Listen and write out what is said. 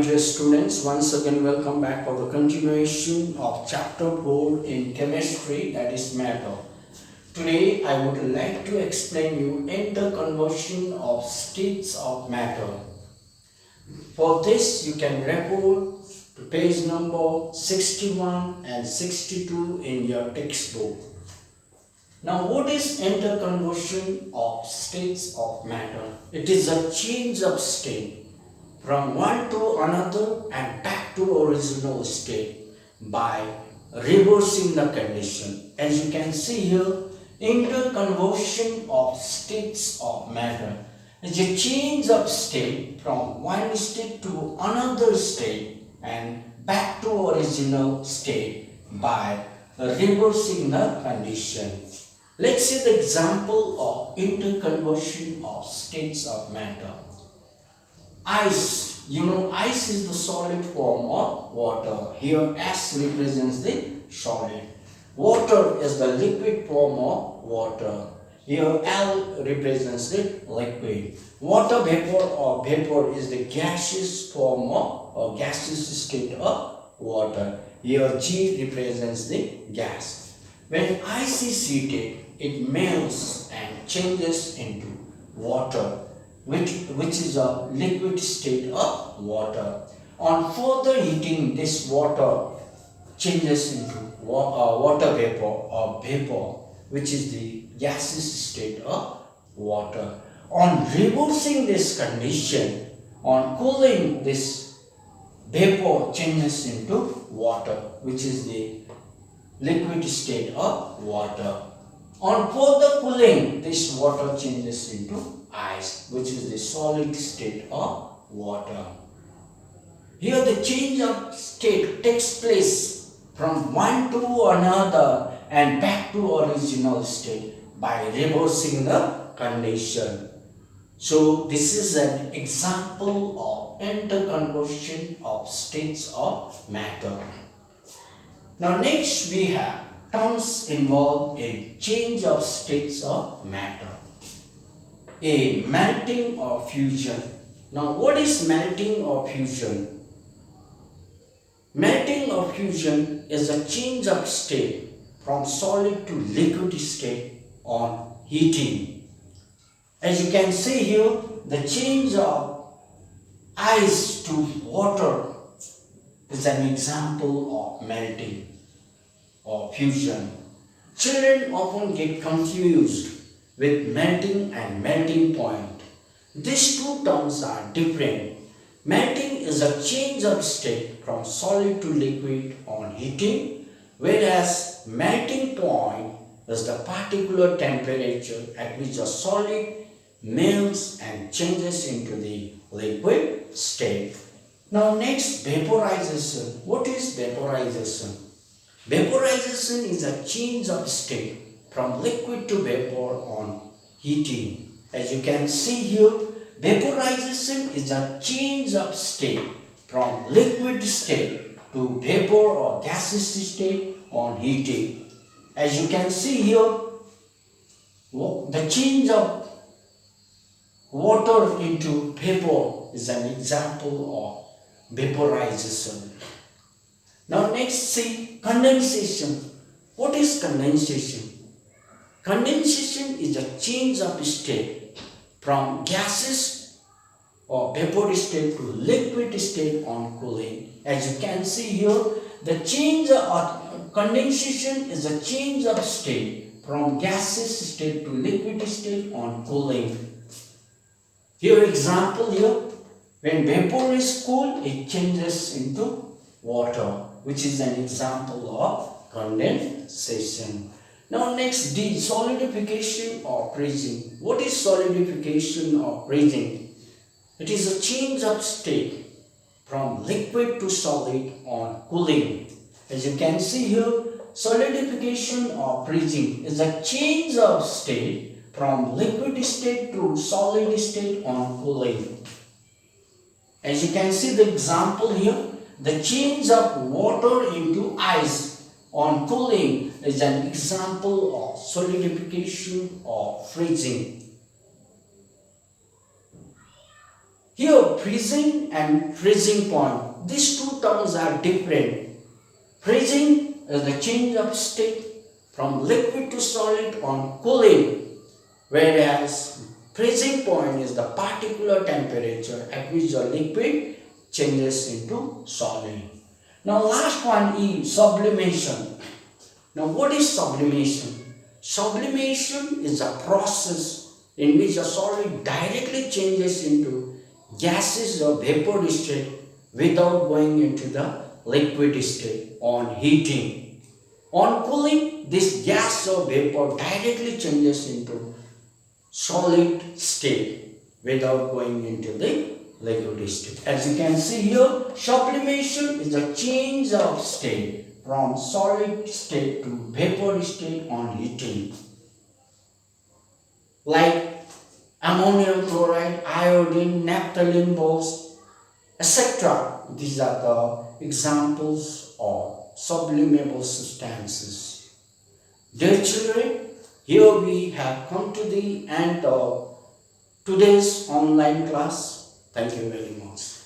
dear students, once again welcome back for the continuation of chapter 4 in chemistry, that is matter. Today I would like to explain you interconversion of states of matter. For this you can refer to page number 61 and 62 in your textbook. Now what is interconversion of states of matter? It is a change of state from one to another and back to original state by reversing the condition. As you can see here, interconversion of states of matter is a change of state from one state to another state and back to original state by reversing the condition. Let's see the example of interconversion of states of matter. Ice. Ice is the solid form of water. Here S represents the solid. Water is the liquid form of water. Here L represents the liquid. Water vapor or vapor is the gaseous form of or gaseous state of water. Here G represents the gas. When ice is heated, it melts and changes into water, which is a liquid state of water. On further heating, this water changes into water vapor or vapor, which is the gaseous state of water. On reversing this condition, on cooling, this vapor changes into water, which is the liquid state of water. On further cooling, this water changes into ice, which is the solid state of water. Here the change of state takes place from one to another and back to original state by reversing the condition. So this is an example of interconversion of states of matter. Now next we have terms involved in change of states of matter. A, melting or fusion. Now what is melting or fusion? Melting or fusion is a change of state from solid to liquid state on heating. As you can see here, the change of ice to water is an example of melting or fusion. Children often get confused with melting and melting point. These two terms are different. Melting is a change of state from solid to liquid on heating, whereas melting point is the particular temperature at which a solid melts and changes into the liquid state. Now next, vaporization. What is vaporization? Vaporization is a change of state from liquid to vapor on heating. As you can see here, vaporization is a change of state from liquid state to vapor or gaseous state on heating. As you can see here, the change of water into vapor is an example of vaporization. Now next, see condensation. What is condensation? Condensation is a change of state from gaseous or vapor state to liquid state on cooling. As you can see here, the change of condensation is a change of state from gaseous state to liquid state on cooling. Here example here, when vapor is cooled, it changes into water, which is an example of condensation. Now next, D, solidification or freezing. What is solidification or freezing? It is a change of state from liquid to solid on cooling. As you can see here, solidification or freezing is a change of state from liquid state to solid state on cooling. As you can see the example here, the change of water into ice on cooling is an example of solidification or freezing. Here freezing and freezing point, these two terms are different. Freezing is the change of state from liquid to solid on cooling, whereas freezing point is the particular temperature at which the liquid changes into solid. Now last one is sublimation. Now what is sublimation? Sublimation is a process in which a solid directly changes into gases or vapor state without going into the liquid state on heating. On cooling, this gas or vapor directly changes into solid state without going into the liquid state. As you can see here, sublimation is a change of state from solid state to vapor state on heating. Like ammonium chloride, iodine, naphthalene balls, etc. These are the examples of sublimable substances. Dear children, here we have come to the end of today's online class. Thank you very much.